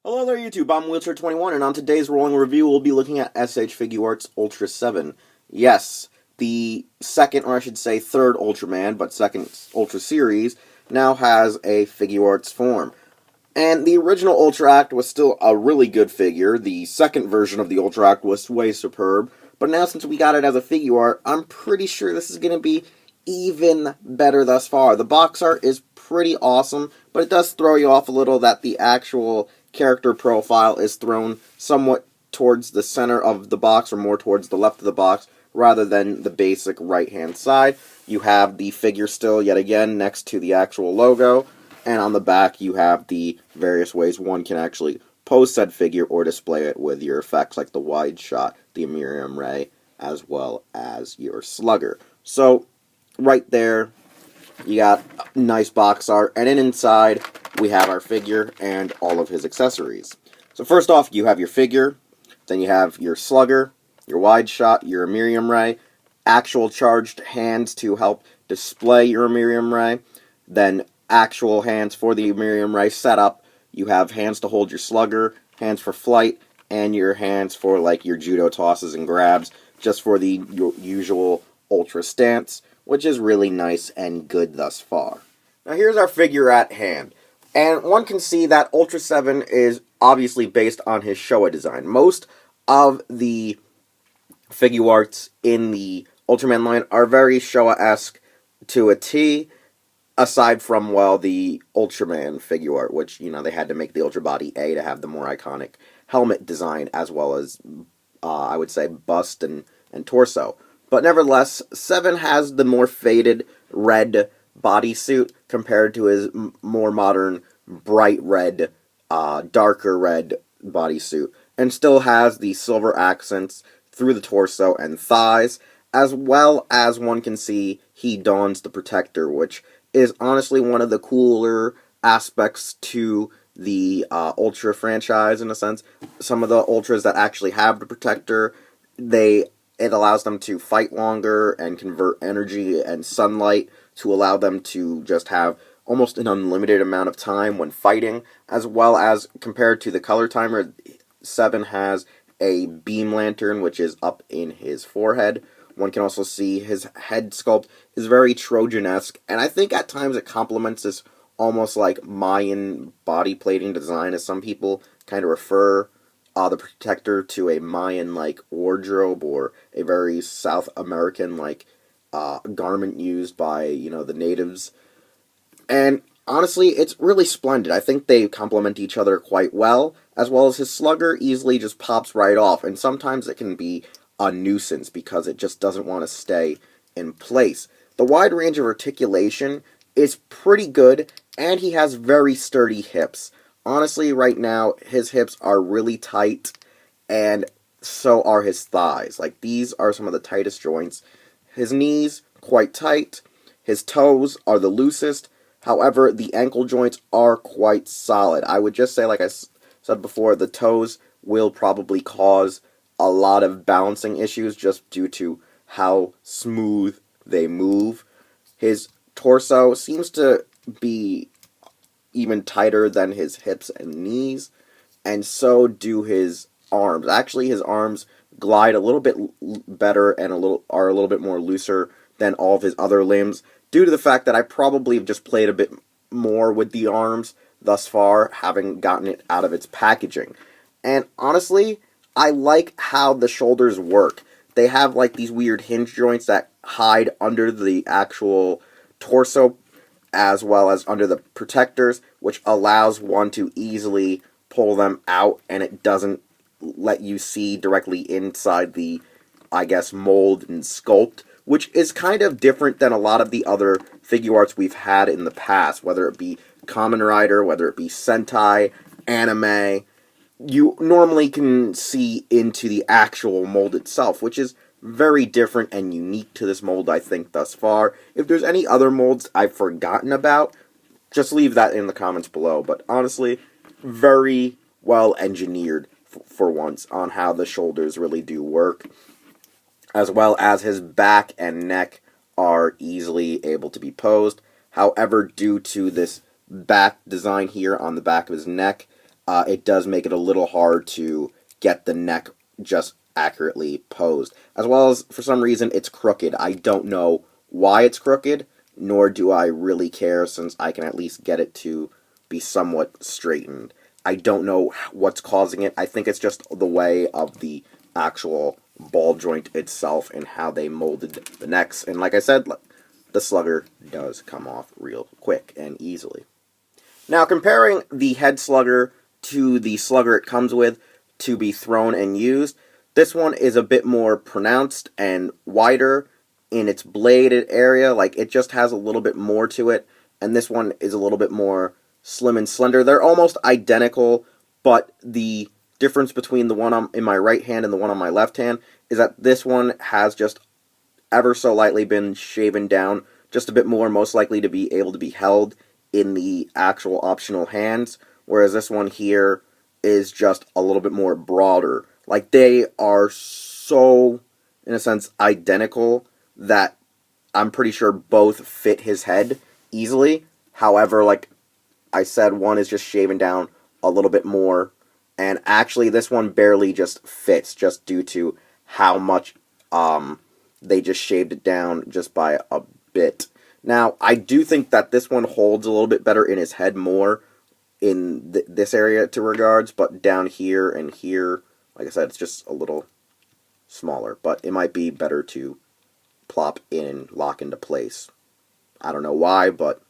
Hello there YouTube, I'm Wheelchair21, and on today's rolling review we'll be looking at S.H.Figuarts Ultraseven. Yes, the second, or I should say third Ultraman, but second Ultra series, now has a Figuarts form. And the original Ultra Act was still a really good figure. The second version of the Ultra Act was way superb, but now since we got it as a Figuart, I'm pretty sure this is going to be even better thus far. The box art is pretty awesome, but it does throw you off a little that the actual character profile is thrown somewhat towards the center of the box, or more towards the left of the box, rather than the basic right-hand side. You have the figure still, yet again, next to the actual logo, and on the back you have the various ways one can actually pose said figure or display it with your effects like the wide shot, the Emerium Ray, as well as your Slugger. So, right there, you got nice box art, and then inside we have our figure and all of his accessories. So first off, you have your figure, then you have your Slugger, your wide shot, your Emerium Ray, actual charged hands to help display your Emerium Ray, then actual hands for the Emerium Ray setup. You have hands to hold your Slugger, hands for flight, and your hands for like your judo tosses and grabs, just for the usual Ultra stance, which is really nice and good thus far. Now here's our figure at hand, and one can see that Ultraseven is obviously based on his Showa design. Most of the Figuarts in the Ultraman line are very Showa-esque to a T, aside from, well, the Ultraman Figuart, which, you know, they had to make the Ultra Body A to have the more iconic helmet design, as well as, I would say, bust and torso. But nevertheless, Seven has the more faded red bodysuit compared to his more modern bright red, darker red bodysuit, and still has the silver accents through the torso and thighs, as well as one can see he dons the protector, which is honestly one of the cooler aspects to the Ultra franchise, in a sense. Some of the Ultras that actually have the protector, it allows them to fight longer and convert energy and sunlight to allow them to just have almost an unlimited amount of time when fighting, as well as compared to the color timer, Seven has a beam lantern which is up in his forehead. One can also see his head sculpt is very Trojan-esque, and I think at times it complements this almost like Mayan body plating design, as some people kind of refer the protector to a Mayan-like wardrobe, or a very South American-like garment used by, you know, the natives. And honestly, it's really splendid. I think they complement each other quite well as his Slugger easily just pops right off, and sometimes it can be a nuisance because it just doesn't want to stay in place. The wide range of articulation is pretty good, and he has very sturdy hips. Honestly, right now, his hips are really tight, and so are his thighs. Like, these are some of the tightest joints. His knees, quite tight. His toes are the loosest. However, the ankle joints are quite solid. I would just say, like I said before, the toes will probably cause a lot of balancing issues just due to how smooth they move. His torso seems to be even tighter than his hips and knees, and so do his arms. Actually, his arms glide a little bit better and are a little bit more looser than all of his other limbs, due to the fact that I probably have just played a bit more with the arms thus far, having gotten it out of its packaging. And honestly, I like how the shoulders work. They have like these weird hinge joints that hide under the actual torso, as well as under the protectors, which allows one to easily pull them out, and it doesn't let you see directly inside the, I guess, mold and sculpt, which is kind of different than a lot of the other Figuarts we've had in the past, whether it be Kamen Rider, whether it be Sentai, anime. You normally can see into the actual mold itself, which is very different and unique to this mold, I think, thus far. If there's any other molds I've forgotten about, just leave that in the comments below. But honestly, very well engineered for once on how the shoulders really do work, as well as his back and neck are easily able to be posed. However, due to this back design here on the back of his neck, it does make it a little hard to get the neck just accurately posed. As well as, for some reason, it's crooked. I don't know why it's crooked, nor do I really care, since I can at least get it to be somewhat straightened. I don't know what's causing it. I think it's just the way of the actual ball joint itself and how they molded the necks. And like I said, the Slugger does come off real quick and easily. Now, comparing the head Slugger to the Slugger it comes with to be thrown and used, this one is a bit more pronounced and wider in its bladed area. Like, it just has a little bit more to it, and this one is a little bit more slim and slender. They're almost identical, but the difference between the one in my right hand and the one on my left hand is that this one has just ever so lightly been shaven down just a bit more, most likely to be able to be held in the actual optional hands, whereas this one here is just a little bit more broader. Like, they are so, in a sense, identical that I'm pretty sure both fit his head easily. However, like I said, one is just shaven down a little bit more, and actually this one barely just fits, just due to how much they just shaved it down just by a bit. Now, I do think that this one holds a little bit better in his head more in this area to regards, but down here and here, like I said, it's just a little smaller, but it might be better to plop in, lock into place. I don't know why, but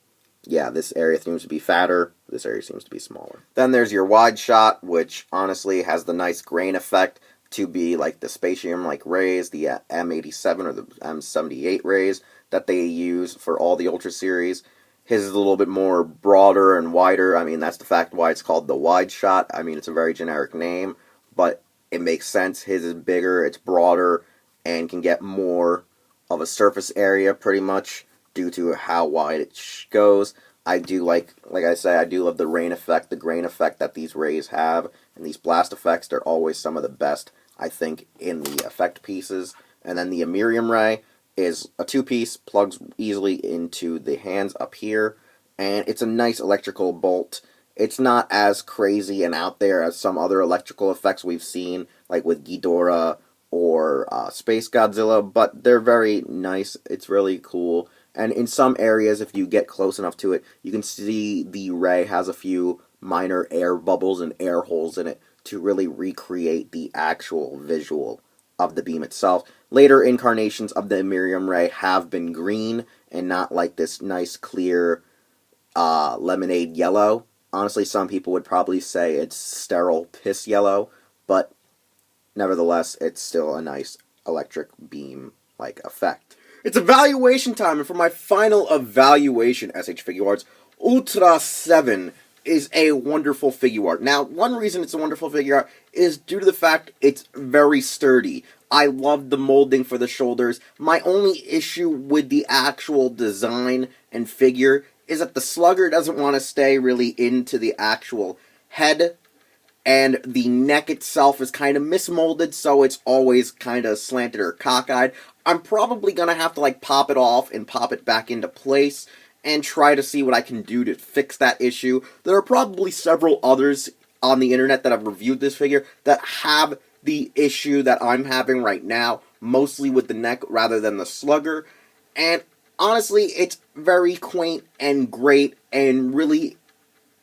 yeah, this area seems to be fatter, this area seems to be smaller. Then there's your wide shot, which honestly has the nice grain effect to be like the Spatium-like rays, the M87 or the M78 rays that they use for all the Ultra series. His is a little bit more broader and wider. I mean, that's the fact why it's called the wide shot. I mean, it's a very generic name, but it makes sense. His is bigger, it's broader, and can get more of a surface area pretty much due to how wide it goes. I do like I say, I do love the rain effect, the grain effect that these rays have, and these blast effects. They're always some of the best, I think, in the effect pieces. And then the Emerium Ray is a two-piece, plugs easily into the hands up here, and it's a nice electrical bolt. It's not as crazy and out there as some other electrical effects we've seen, like with Ghidorah or Space Godzilla, but they're very nice. It's really cool. And in some areas, if you get close enough to it, you can see the ray has a few minor air bubbles and air holes in it to really recreate the actual visual of the beam itself. Later incarnations of the Emerium Ray have been green and not like this nice clear lemonade yellow. Honestly, some people would probably say it's sterile piss yellow, but nevertheless, it's still a nice electric beam-like effect. It's evaluation time, and for my final evaluation, S.H.Figuarts Ultraseven is a wonderful figure art. Now, one reason it's a wonderful figure art is due to the fact it's very sturdy. I love the molding for the shoulders. My only issue with the actual design and figure is that the Slugger doesn't want to stay really into the actual head, and the neck itself is kind of mismolded, so it's always kind of slanted or cockeyed. I'm probably going to have to like pop it off and pop it back into place and try to see what I can do to fix that issue. There are probably several others on the internet that have reviewed this figure that have the issue that I'm having right now, mostly with the neck rather than the Slugger. And honestly, it's very quaint and great and really,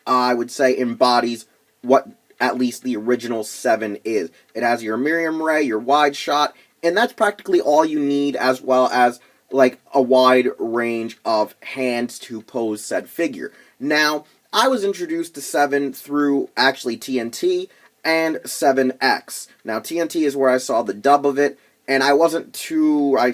I would say, embodies what at least the original 7 is. It has your Emerium Ray, your wide shot, and that's practically all you need, as well as like a wide range of hands to pose said figure. Now, I was introduced to 7 through actually TNT and 7X. Now, TNT is where I saw the dub of it, and I wasn't too, I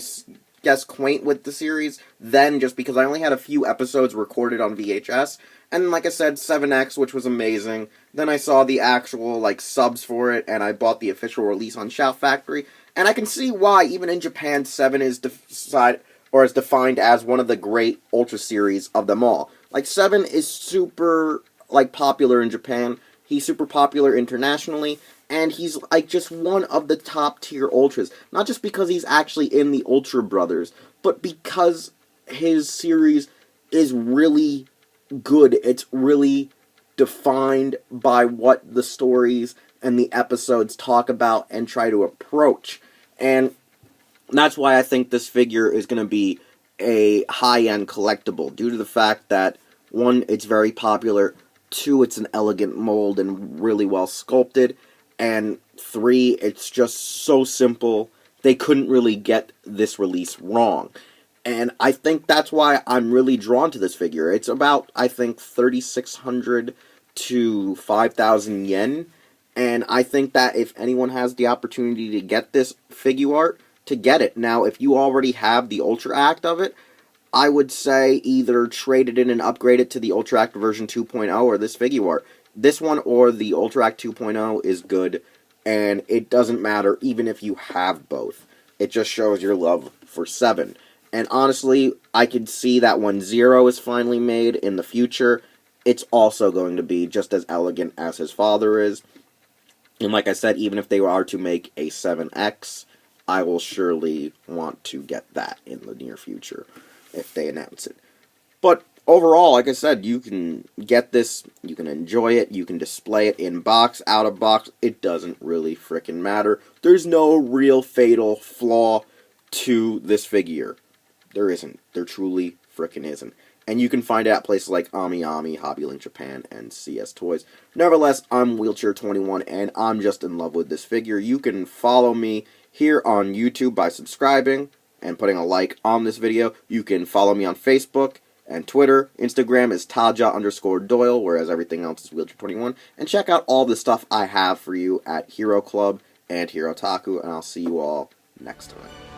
guess, quaint with the series then, just because I only had a few episodes recorded on VHS. And like I said, 7X, which was amazing. Then I saw the actual like subs for it, and I bought the official release on Shout Factory. And I can see why, even in Japan, 7 is defined as one of the great Ultra series of them all. Like, 7 is super like popular in Japan. He's super popular internationally, and he's like just one of the top tier Ultras. Not just because he's actually in the Ultra Brothers, but because his series is really good. It's really defined by what the stories and the episodes talk about and try to approach. And that's why I think this figure is going to be a high-end collectible, due to the fact that, one, it's very popular, two, it's an elegant mold and really well sculpted, and three, it's just so simple, they couldn't really get this release wrong. And I think that's why I'm really drawn to this figure. It's about, I think, 3,600 to 5,000 yen, and I think that if anyone has the opportunity to get this Figuart, to get it. Now, if you already have the Ultra Act of it, I would say either trade it in and upgrade it to the Ultra Act version 2.0 or this Figuart. This one or the Ultra Act 2.0 is good, and it doesn't matter even if you have both. It just shows your love for 7. And honestly, I could see that when 0 is finally made in the future, it's also going to be just as elegant as his father is. And like I said, even if they are to make a 7X, I will surely want to get that in the near future if they announce it. But overall, like I said, you can get this, you can enjoy it, you can display it in box, out of box, it doesn't really frickin' matter. There's no real fatal flaw to this figure. There isn't. There truly frickin' isn't. And you can find it at places like Ami Ami, Hobby Link Japan, and CS Toys. Nevertheless, I'm Wheelchair21, and I'm just in love with this figure. You can follow me here on YouTube by subscribing and putting a like on this video. You can follow me on Facebook and Twitter. Instagram is Taja_Doyle, whereas everything else is Wheelchair21. And check out all the stuff I have for you at Hero Club and Hero Taku, and I'll see you all next time.